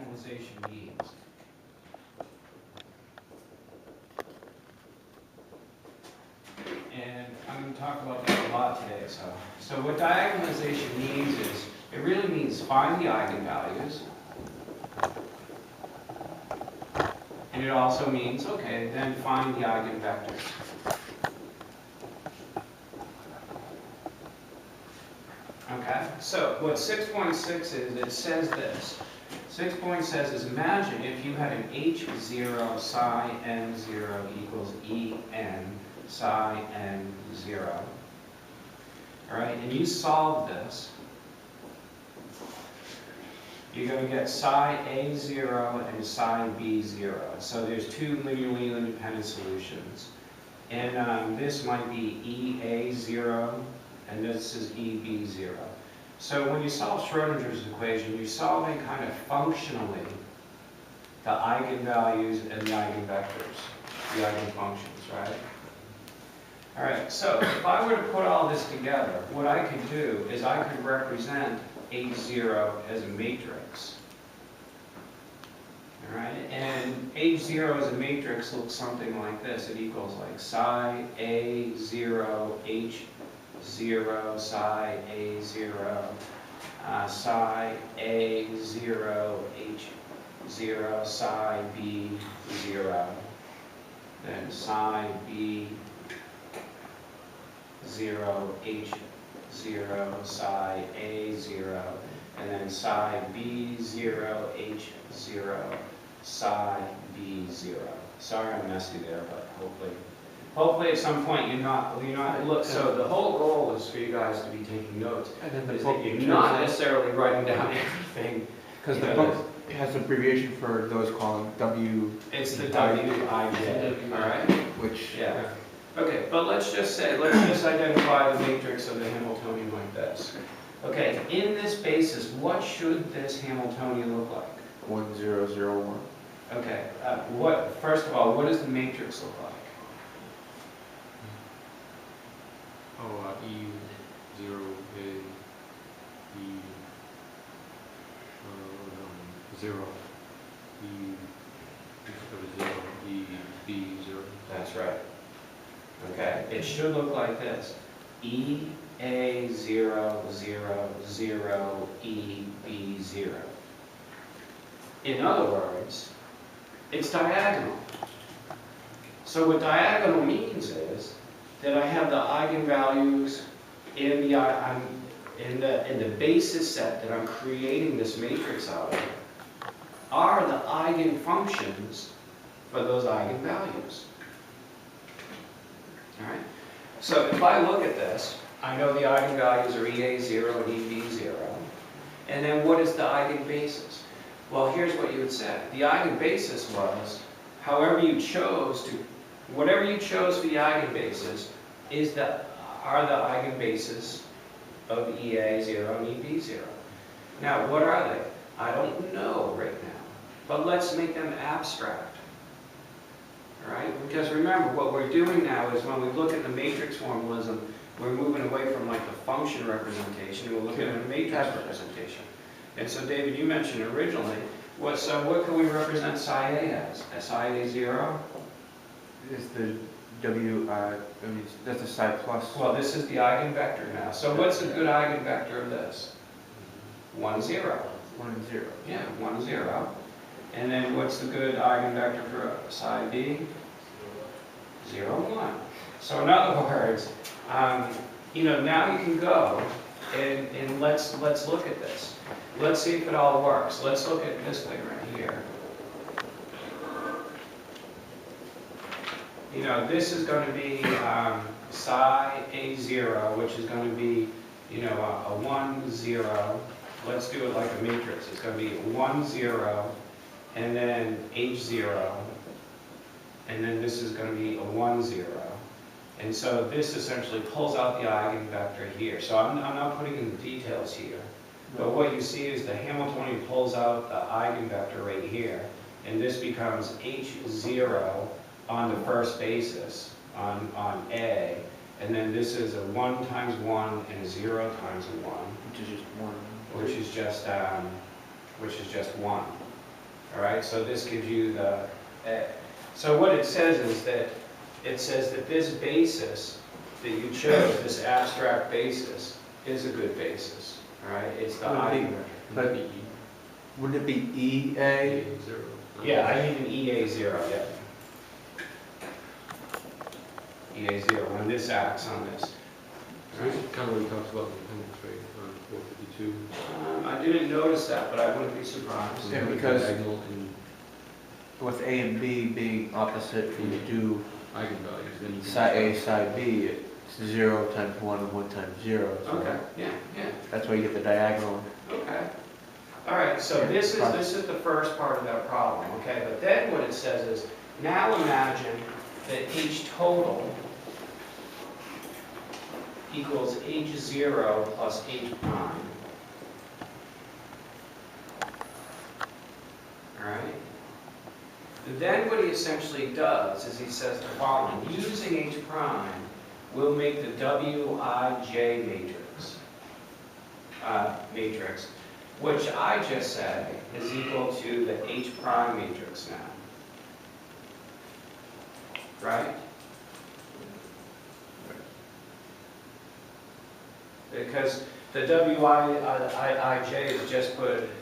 diagonalization means. And I'm going to talk about that a lot today. So what diagonalization means is, it really means find the eigenvalues. And it also means, okay, then find the eigenvectors. Okay, so what 6.6 is, it says this. 6.6 says, imagine if you had an H0 psi n0 equals En psi n0. All right, and you solve this. You're going to get psi A0 and psi B0. So there's two linearly independent solutions. And this might be EA0, and this is EB0. So when you solve Schrodinger's equation, you're solving kind of functionally the eigenvalues and the eigenvectors, the eigenfunctions, right? All right, so if I were to put all this together, what I could do is I could represent H0 as a matrix. All right, and H0 as a matrix looks something like this. It equals like psi A0 H0 psi A0 psi A0 H0 psi B0, then psi B0 H0 psi A0, and then psi B0 H0 psi B0. Sorry I'm messy there, but hopefully at some point you're not look. So the whole goal is for you guys to be taking notes. And then Is that you're not necessarily writing down everything. Because the book has an abbreviation for those calling W. It's the WIJ, all right? Which, Yeah. Okay, but let's just identify the matrix of the Hamiltonian like this. Okay, in this basis, what should this Hamiltonian look like? 1001. Okay, first of all, what does the matrix look like? E0 A E 0 E 0 E B0. That's right. Okay, it should look like this. E A 0 0 0 E B 0. In other words, it's diagonal. So what diagonal means is that I have the eigenvalues in the basis set that I'm creating this matrix out of are the eigenfunctions for those eigenvalues. All right. So if I look at this, I know the eigenvalues are EA0 and EB0. And then what is the eigenbasis? Well, here's what you would say. The eigenbasis was whatever you chose for the eigenbasis are the eigenbasis of EA0 and EB0. Now, what are they? I don't know right now, but let's make them abstract. All right? Because remember, what we're doing now is when we look at the matrix formalism, we're moving away from like the function representation, and we're looking at a matrix representation. And so, David, you mentioned originally, what can we represent psi A as? Psi A0? Is the that's the psi plus. Well, this is the eigenvector now. So what's a good eigenvector of this? 1, 0. 1 and 0. Yeah, 1, 0. And then what's the good eigenvector for psi B? 0, 1. So in other words, now you can go and let's look at this. Let's see if it all works. Let's look at this thing right here. This is going to be psi A0, which is going to be, a 1, 0. Let's do it like a matrix. It's going to be 1, 0, and then H0, and then this is going to be a 1, 0. And so this essentially pulls out the eigenvector here. So I'm not putting in the details here. But what you see is the Hamiltonian pulls out the eigenvector right here. And this becomes H0 on the first basis, on A. And then this is a 1 times 1 and a 0 times a 1. Which is just 1. Which is just 1. All right, so this gives you the, so what it says is that, it says that this basis that you chose, this abstract basis, is a good basis. All right, it's the Would it be- eigenvector. That'd be E. Wouldn't it be EA? EA0. Yeah, I need an EA0, yeah. EA0, when this acts on this. So this is kind of what he talks about in the appendix, right, on 452. I didn't notice that, but I wouldn't be surprised. Yeah, because- Diagonal and With A and B being opposite, when you do eigenvalues, then you can. side A, side B, it's 0 times 1 and 1 times 0. So Okay, yeah, yeah, that's why you get the diagonal. okay. All right, so this is the first part of that problem, okay? But then what it says is, now imagine that H total equals H0 plus H prime. All right? Then what he essentially does is he says the following: using H prime, we'll make the Wij matrix, which I just said is equal to the H prime matrix now. Right? Because the Wij is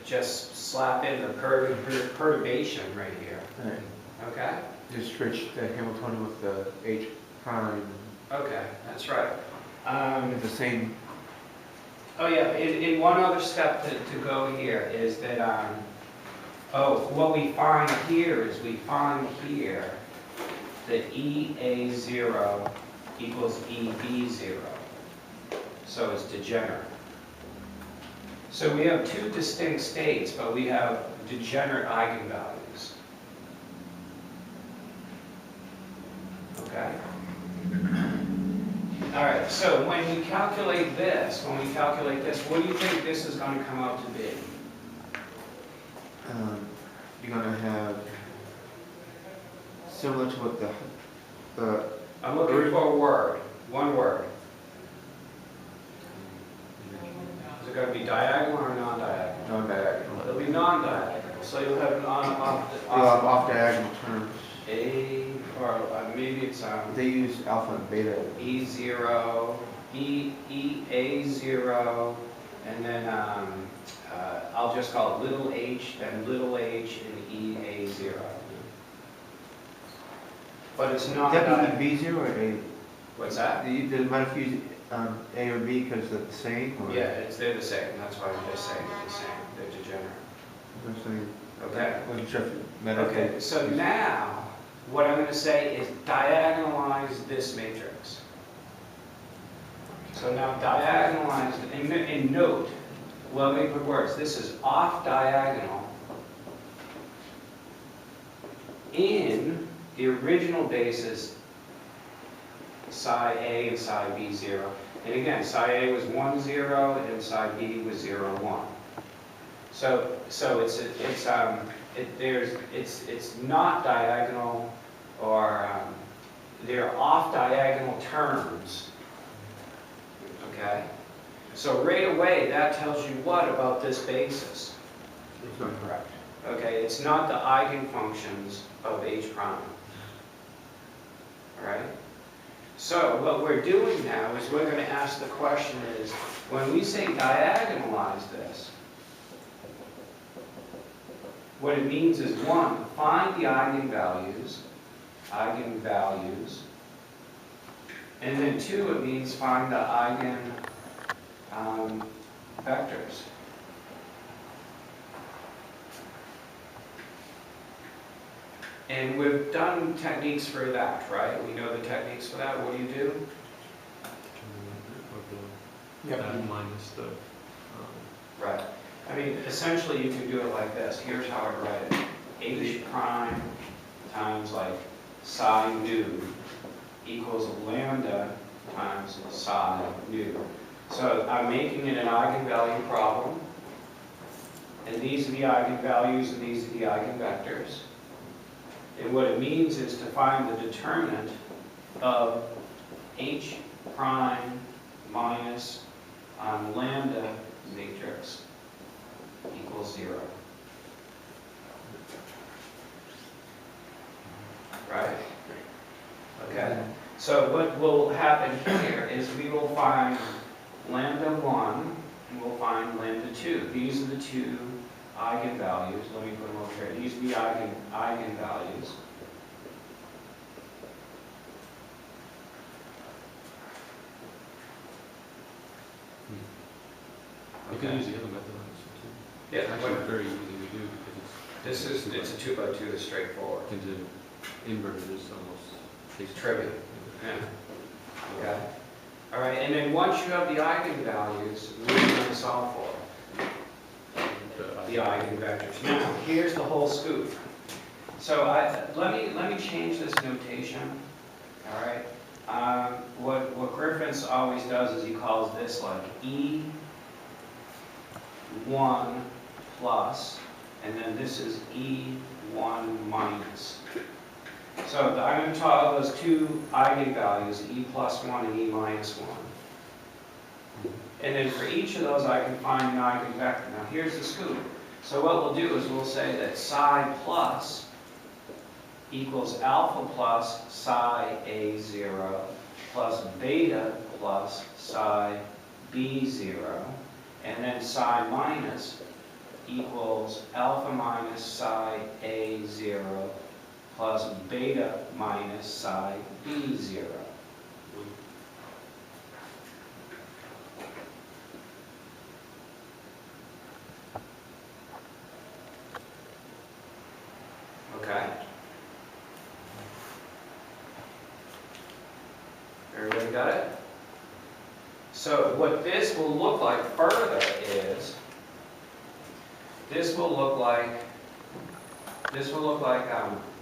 just slap in the perturbation right here. Right. Okay? Just switch the Hamiltonian with the H prime. Okay, that's right. It's the same. Oh yeah, in one other step to go here is that, what we find here is we find here that EA0 equals EB0. So it's degenerate. So we have two distinct states, but we have degenerate eigenvalues. Okay? All right, so when we calculate this, what do you think this is going to come out to be? You're gonna have similar to what the I'm looking for a word, one word. Is it going to be diagonal or non-diagonal? non-diagonal. It'll be non-diagonal, so you'll have an Off diagonal terms. or maybe it's They use alpha and beta. E0, EA0, and then I'll just call it little h, then little h, and EA0. But it's not That diagonal. be B0 or A? What's that? Does it matter if you use A or B because they're the same? Or? Yeah, they're the same. That's why I'm just saying they're the same. They're degenerate. I'm saying. Okay. I wasn't sure if it mattered. Okay, so now, what I'm going to say is diagonalize this matrix. So now diagonalize, and note, well, let me put words, this is off diagonal in the original basis, psi A and psi B 0. And again, psi A was 1, 0, and psi B was 0, 1. So it's not diagonal, or they're off diagonal terms. Okay? So right away, that tells you what about this basis? It's not correct. Okay, it's not the eigenfunctions of H prime. All right? So what we're doing now is we're going to ask the question is, when we say diagonalize this, what it means is, one, find the eigenvalues, and then two, it means find the vectors. And we've done techniques for that, right? We know the techniques for that. What do you do? Yep. Minus the, Right. I mean, essentially, you can do it like this. Here's how I write it. H prime times like psi nu equals lambda times psi nu. So I'm making it an eigenvalue problem. And these are the eigenvalues and these are the eigenvectors. And what it means is to find the determinant of H prime minus lambda matrix equals 0. right? Okay, so what will happen here is we will find lambda 1 and we'll find lambda 2. These are the two eigenvalues. Let me put them over here. These are the eigenvalues. You can use the other method on this one too. Yeah, It's actually very easy to do because it's a 2 by 2 is straightforward. into inverted is almost It's trivial. Yeah. Okay. All right, and then once you have the eigenvalues, what are you going to solve for? The eigenvectors. Now, here's the whole scoop. So let me change this notation. All right. What Griffin's always does is he calls this like E1 plus, and then this is E1 minus. So I'm going to talk those two eigenvalues, E plus 1 and E minus 1. And then for each of those I can find an eigenvector. Now here's the scoop. So what we'll do is we'll say that psi plus equals alpha plus psi A0 plus beta plus psi B0, and then psi minus equals alpha minus psi A0 plus beta minus psi B0. Okay? Everybody got it? So what this will look like further is, this will look like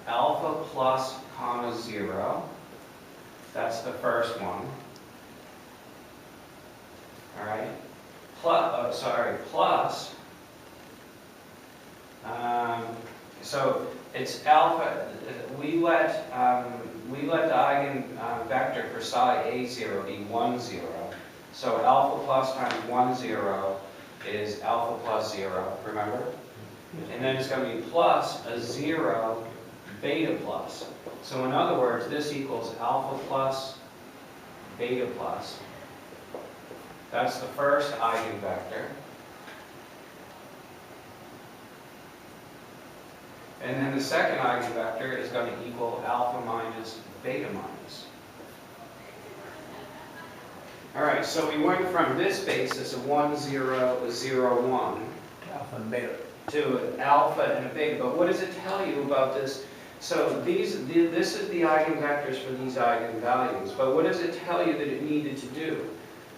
alpha plus comma 0. That's the first one. All right. Plus. So it's alpha. We let the eigenvector for psi A0 be 1, 0. So alpha plus times 1, 0 is alpha plus 0. Remember? And then it's going to be plus a 0 beta plus. So in other words, this equals alpha plus beta plus. That's the first eigenvector. And then the second eigenvector is going to equal alpha minus beta minus. All right, so we went from this basis of 1, 0, 0, 1 Alpha and beta. to an alpha and a beta. But what does it tell you about this? So this is the eigenvectors for these eigenvalues. But what does it tell you that it needed to do?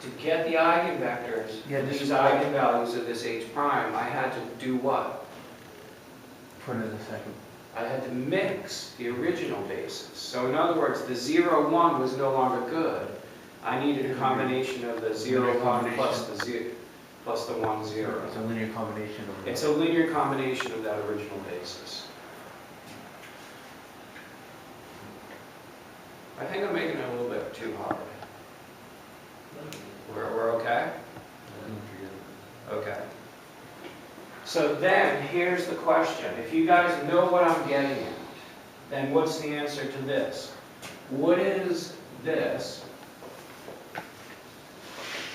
To get the eigenvectors for these eigenvalues of this H prime, I had to do what? Put it in a second. I had to mix the original basis. So in other words, the 0, 1 was no longer good. I needed a combination of the 0, 1 plus the 1, 0. It's a linear combination of It's a linear combination of that original basis. I think I'm making it a little bit too hard. We're okay? Okay. So then, here's the question. If you guys know what I'm getting at, then what's the answer to this? What is this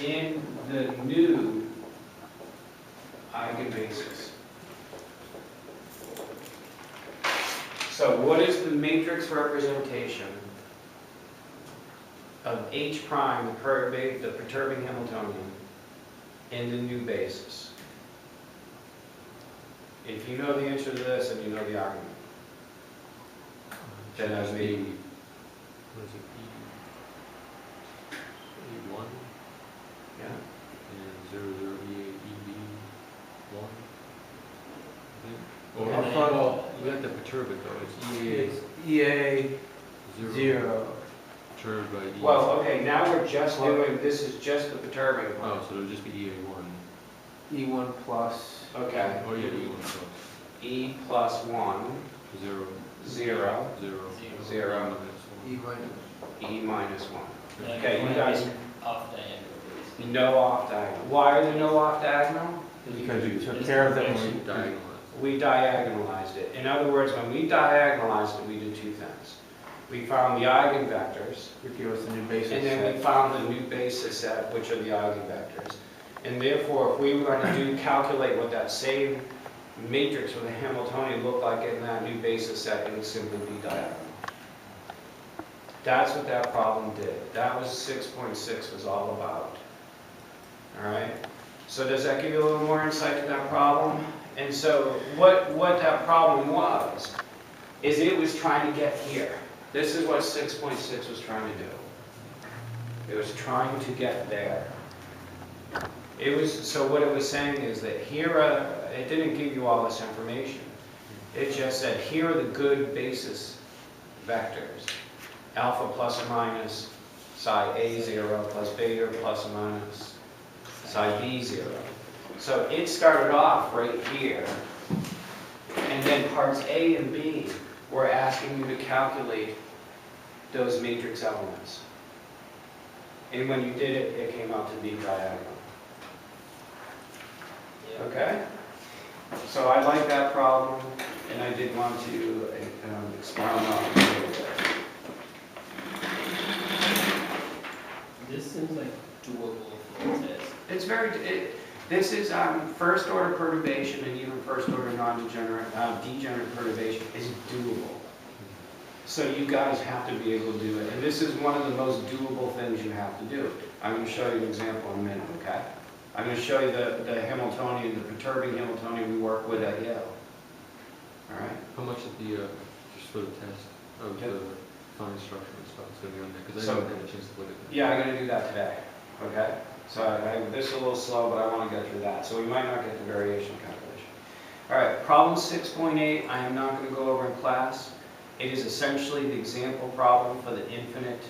in the new eigenbasis? So what is the matrix representation of H prime, the perturbing Hamiltonian, in the new basis? If you know the answer to this and you know the argument, then I'd be, What is it? E1 yeah. and 0, 0, E8, EB1. Or Okay. well, we have to perturb it though. It's EA 0 0. perturbed by E. Well, okay, now we're just doing, this is just the perturbing part. Oh, so it'll just be EA1. E1 plus. Okay, Oh yeah, E1 plus E plus 1, 0, 0, 0, 0, E minus. E minus 1. Like, Okay, you guys, off diagonal. no off diagonal. Why are there no off diagonal? Because you took care of them when diagonal. we diagonalized it. In other words, when we diagonalized it, we did two things. We found the eigenvectors, Which gave us a new basis and then we set. found the new basis set, which are the eigenvectors. And therefore, if we were going to calculate what that same matrix for the Hamiltonian looked like in that new basis set, it would simply be diagonal. That's what that problem did. That was 6.6 was all about. All right? So does that give you a little more insight to that problem? And so what that problem was, is it was trying to get here. This is what 6.6 was trying to do. It was trying to get there. So what it was saying is that here, it didn't give you all this information. It just said, here are the good basis vectors. Alpha plus or minus psi A0 plus beta plus or minus psi B0. So it started off right here, and then parts A and B were asking you to calculate those matrix elements. And when you did it, it came out to be diagonal. Okay? So I like that problem, and I did want to expound on it a little bit. This seems like doable for a test. It's this is first order perturbation, and even first order non-degenerate, degenerate perturbation is doable. So you guys have to be able to do it. And this is one of the most doable things you have to do. I'm going to show you an example in a minute, okay? I'm going to show you the Hamiltonian, the perturbing Hamiltonian we work with at Yale. All right? How much of the, just for the test, of Yep. the fine structure and stuff is going to be on there? Because I So- didn't get a chance to look at that. Yeah, I'm going to do that today, okay? So this is a little slow, but I want to get through that. So we might not get the variation calculation. All right, problem 6.8, I am not going to go over in class. It is essentially the example problem for the infinite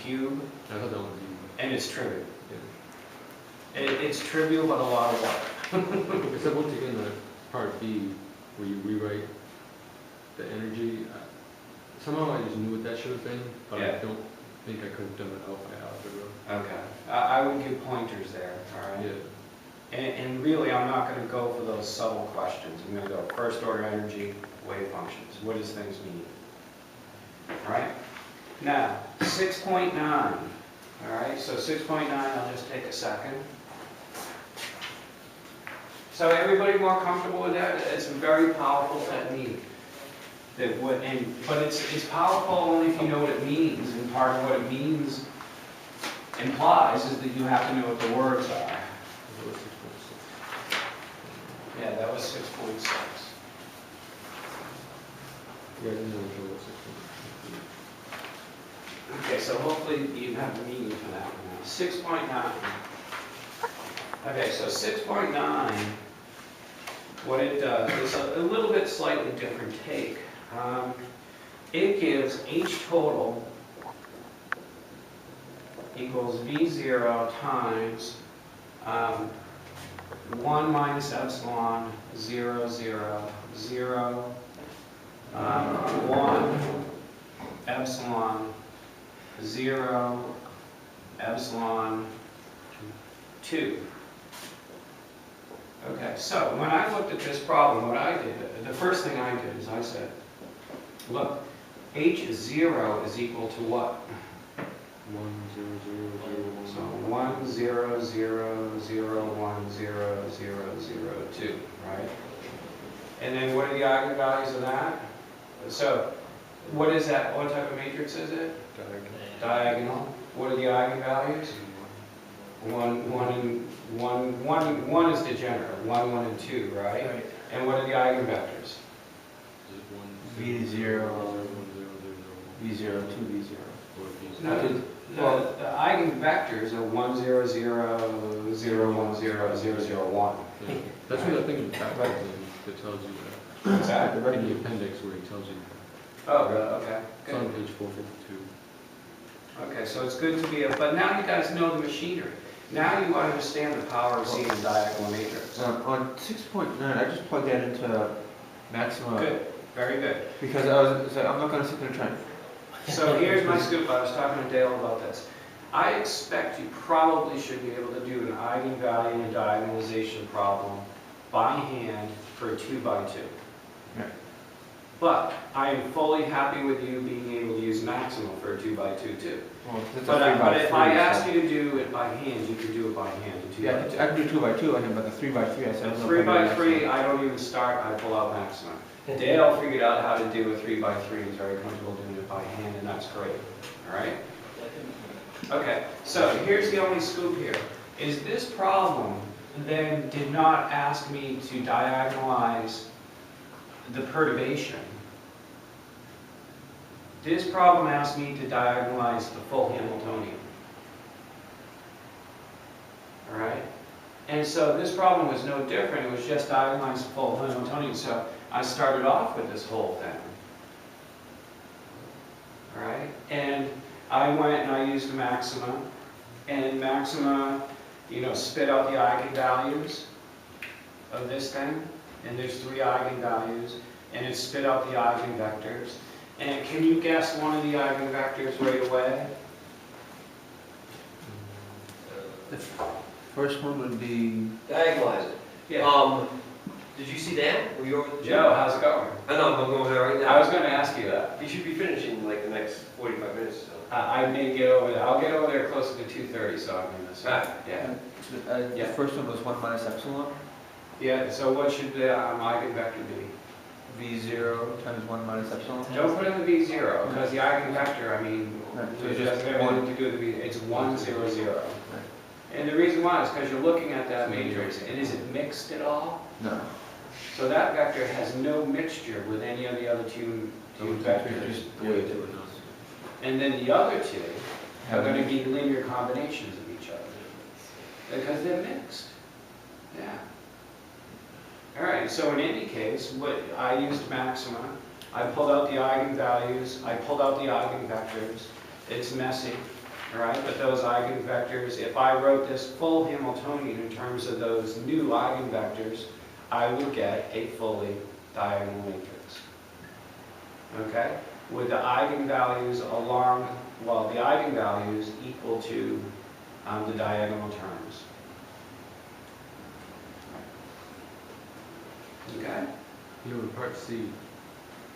cube, I thought that was easy. and it's trivial. Yeah. It's trivial, but a lot of work. Except once again, the part B, where you rewrite the energy, somehow I just knew what that should have been, but Yeah. I don't think I could have done it out by algebra. Okay, I would give pointers there, all right? Yeah. And really, I'm not going to go for those subtle questions. I'm going to go first order energy, wave functions. What does things mean? All right? Now, 6.9. All right, so 6.9, I'll just take a second. So everybody more comfortable with that? It's a very powerful technique. But it's powerful only if you know what it means. And part of what it means implies is that you have to know what the words are. It was 6.6. Yeah, that was 6.6. Yeah, I didn't know it was 6.6. Okay, so hopefully you have the meaning for that one now. 6.9. Okay, so 6.9, what it does is a little bit slightly different take. It gives H total equals V0 times 1 minus epsilon 0, 0, 0, 1 epsilon 0, epsilon 2. Okay, so when I looked at this problem, what I did, the first thing I did is I said, look, H0 is equal to what? 1, 0, 0, 0, 1. So 1, 0, 0, 0, 1, 0, 0, 0, 2, right? And then what are the eigenvalues of that? So what is that? What type of matrix is it? Diagonal. What are the eigenvalues? 1 is degenerate. 1, 1, and 2, right? Right. And what are the eigenvectors? Is it 1, V0, 0, 1, 0, 0, V0, 2V0. 0, or V0? No, the eigenvectors are 1, 0, 0, 0, 1, 0, 0, 0, 1. Yeah. That's what I think in the background that tells you that. What's that? In the appendix where he tells you. Oh, really? Okay. It's on Good. page 452. Okay, so it's good to be but now you guys know the machinery. Now you understand the power of seeing a diagonal matrix. On 6.9, I just plugged that into Maxima. Good, very good. Because I'm not going to sit there and try. So here's my scoop. I was talking to Dale about this. I expect you probably should be able to do an eigenvalue and diagonalization problem by hand for a 2x2. Right. But I am fully happy with you being able to use maximum for a 2x2 too. Well, it's a But, 3 by but if I 3, ask so- you to do it by hand, you can do it by hand. in 2x2. Yeah, I can do 2 by 2, I can, but the 3 by 3, I said. A I don't know 3 if I by do 3, maximum. I don't even start, I pull out maximum. Dale figured out how to do a 3 by 3, he's very comfortable doing it by hand, and that's great, all right? Okay, so here's the only scoop here, is this problem then did not ask me to diagonalize the perturbation. This problem asked me to diagonalize the full Hamiltonian. All right? And so this problem was no different, it was just diagonalize the full Hamiltonian, so I started off with this whole thing. All right? And I went and I used maxima, and maxima, you know, spit out the eigenvalues of this thing, and there's 3 eigenvalues, and it spit out the eigenvectors. And can you guess one of the eigenvectors right away? The first one would be, Diagonalize it. Yeah. Did you see that? Were you over the gym? Joe, how's it going? I know, I'm going there right I now. was going to ask you that. You should be finishing in like the next 45 minutes or so. I may get over there. I'll get over there closer to 2:30, so I'm going to. Right. Yeah. the Yeah. first one was 1 minus epsilon, Yeah. So what should the eigenvector be? V0 times 1 minus epsilon. Don't put in the v0 because the eigenvector, I mean, Right, so it it's doesn't just have 1. anything to do with the v. It's 1, 0, 0. And the reason why is because you're looking at that matrix, and is it mixed at all? No. So that vector has no mixture with any of the other two vectors. Just the way it is. And then the other two are going to be linear combinations of each other because they're mixed. Yeah. All right, so in any case, what I used maxima. I pulled out the eigenvalues, I pulled out the eigenvectors. It's messy, all right, but those eigenvectors, if I wrote this full Hamiltonian in terms of those new eigenvectors, I would get a fully diagonal matrix. Okay? With the eigenvalues along, well, the eigenvalues equal to the diagonal terms. Okay? You know, in part C,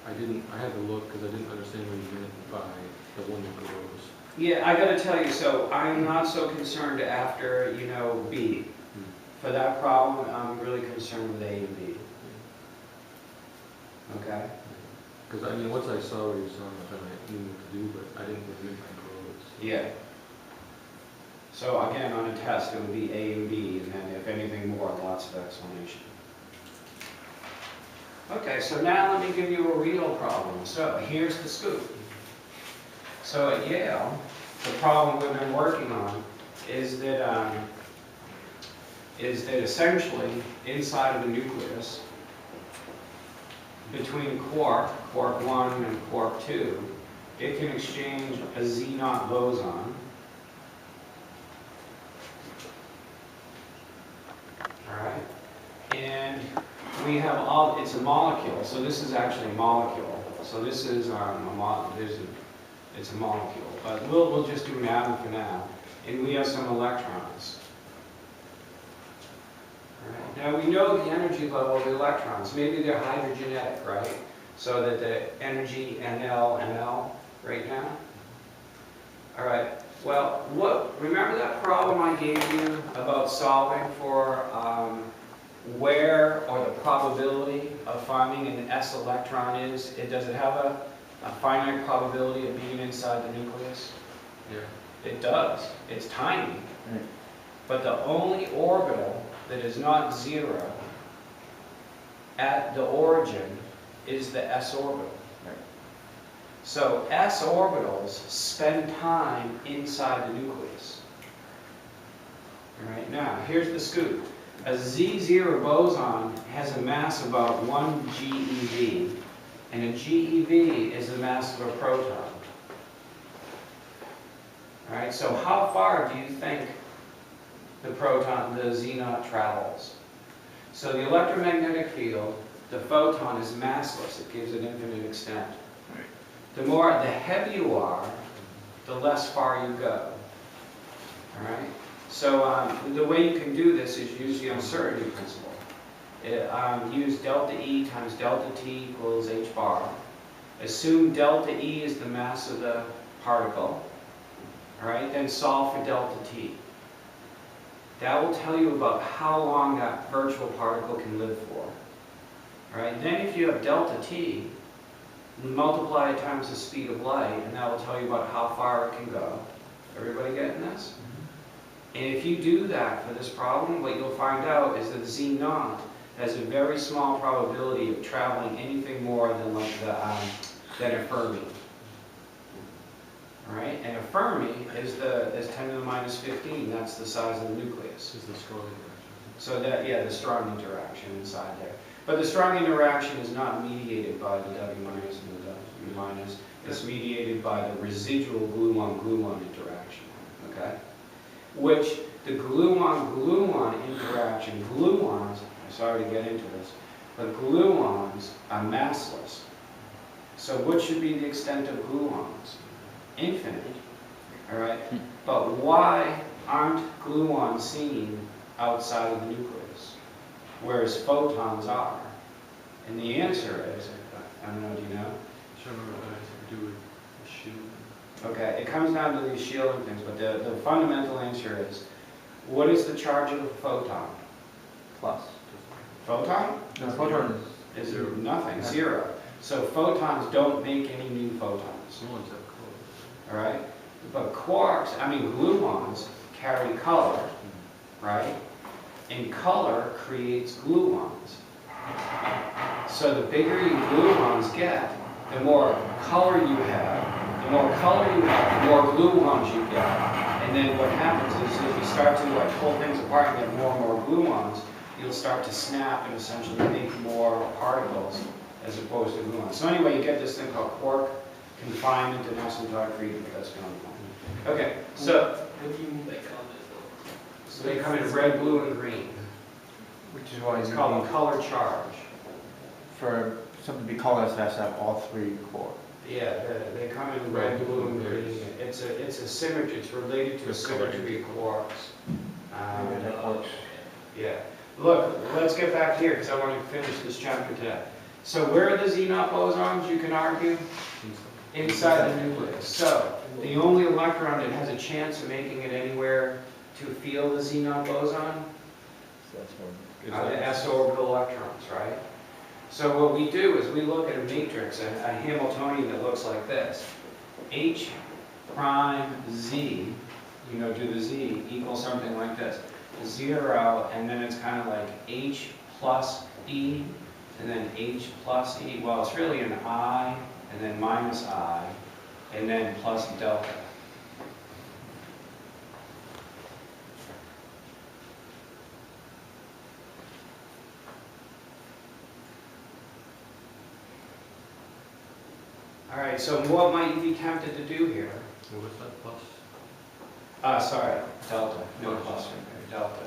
I had to look because I didn't understand what you meant by the one that grows. Yeah, I gotta tell you, so I'm not so concerned after, you know, B. For that problem, I'm really concerned with A and B. Okay? Because I mean, once I saw what you saw, then I knew what to do, but I didn't know what you meant by grows. Yeah. So again, on a test, it would be A and B, and then if anything more, lots of explanation. Okay, so now let me give you a real problem. So here's the scoop. So at Yale, the problem we've been working on is that essentially inside of the nucleus, between quark 1 and quark 2, it can exchange a Z0 boson. All right, and we have all, it's a molecule, so this is actually a molecule. So this is it's a molecule, but we'll just do an atom for now. And we have some electrons. All right. Now we know the energy level of the electrons. Maybe they're hydrogenetic, right? So that the energy NL right now. All right. Well, remember that problem I gave you about solving for where or the probability of finding an S electron is? Does it have a finite probability of being inside the nucleus? Yeah. It does. It's tiny. Right. But the only orbital that is not zero at the origin is the S orbital. Right. So S orbitals spend time inside the nucleus. All right, now here's the scoop. A Z0 boson has a mass of about 1 GeV, and a GeV is the mass of a proton. All right, so how far do you think the Z0 travels? So the electromagnetic field, the photon is massless. It gives it infinite extent. Right. The heavier you are, the less far you go. All right? So the way you can do this is use the uncertainty principle. use delta E times delta T equals h bar. Assume delta E is the mass of the particle. All right, then solve for delta T. That will tell you about how long that virtual particle can live for. All right, then if you have delta T, multiply it times the speed of light, and that will tell you about how far it can go. Everybody getting this? And if you do that for this problem, what you'll find out is that Z naught has a very small probability of traveling anything more than like than a Fermi. All right, and a Fermi is 10 to the minus 15. That's the size of the nucleus. This is the strong interaction. So that, yeah, the strong interaction inside there. But the strong interaction is not mediated by the W minus and the W minus. It's mediated by the residual gluon-gluon interaction, okay? Which the gluon-gluon interaction, gluons, I'm sorry to get into this, but gluons are massless. So what should be the extent of gluons? Infinite, all right? But why aren't gluons seen outside of the nucleus, whereas photons are? And the answer is, I don't know, do you know? I don't remember what it has to do with the shoe. Okay, it comes down to these shielding things, but the fundamental answer is, what is the charge of a photon? Plus. Photon? No, photon is Is Zero. nothing, Yeah. 0. So photons don't make any new photons, Some ones have color. all right? But quarks, gluons carry color, right? And color creates gluons. So the bigger your gluons get, the more color you have. The more color you have, the more gluons you get. And then what happens is if you start to like pull things apart and get more and more gluons, you'll start to snap and essentially make more particles as opposed to gluons. So anyway, you get this thing called quark confinement and asymptotic freedom. That's going on. Okay, so What do you mean by colors though? so they come in red, blue, and green. which is why It's you called a need, color charge. for something to be colorless, it has to have all three core. Yeah, they come in red, blue, and green. It's a symmetry. It's related to a symmetry of quarks. Maybe that works. Yeah. Look, let's get back here because I want to finish this chapter today. So where are the Z-naught bosons, you can argue? Inside the nucleus. So the only electron that has a chance of making it anywhere to feel the Z-naught boson are the s orbital electrons, right? So what we do is we look at a matrix, a Hamiltonian that looks like this. H prime Z, do the Z equals something like this. 0, and then it's kind of like H plus E, and then H plus E. Well, it's really an I, and then minus I, and then plus delta. All right, so what might you be tempted to do here? What was that plus? Sorry, delta, no plus right there, delta.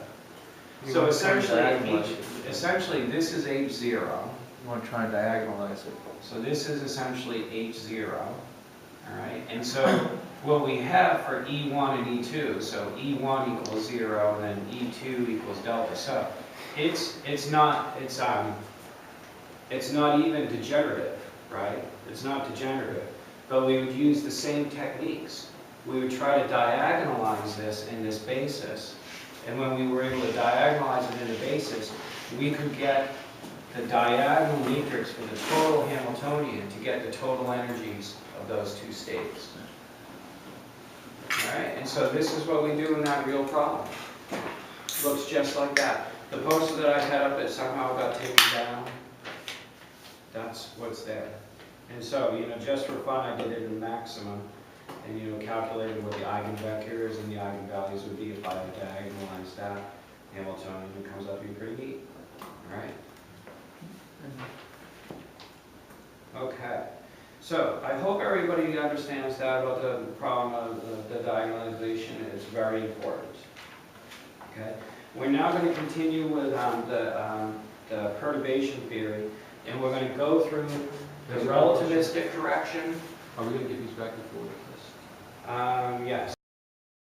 You So want to try and essentially, diagonalize it. essentially this is H0. You want to try and diagonalize it. So this is essentially H0, all right? And so what we have for E1 and E2, so E1 equals 0, and then E2 equals delta. So it's not even degenerative, right? It's not degenerative, but we would use the same techniques. We would try to diagonalize this in this basis, and when we were able to diagonalize it in the basis, we could get the diagonal matrix for the total Hamiltonian to get the total energies of those two states. All right, and so this is what we do in that real problem. Looks just like that. The poster that I had up that somehow got taken down, that's what's there. And so, just for fun, I did it in maximum, and, calculated what the eigenvectors and the eigenvalues would be if I diagonalized that Hamiltonian. It comes up to be pretty neat. All right? Okay. So, I hope everybody understands that about the problem of the diagonalization. It's very important. Okay? We're now going to continue with the perturbation theory, and we're going to go through the relativistic correction. Are we going to get these back and forth with this? Yes.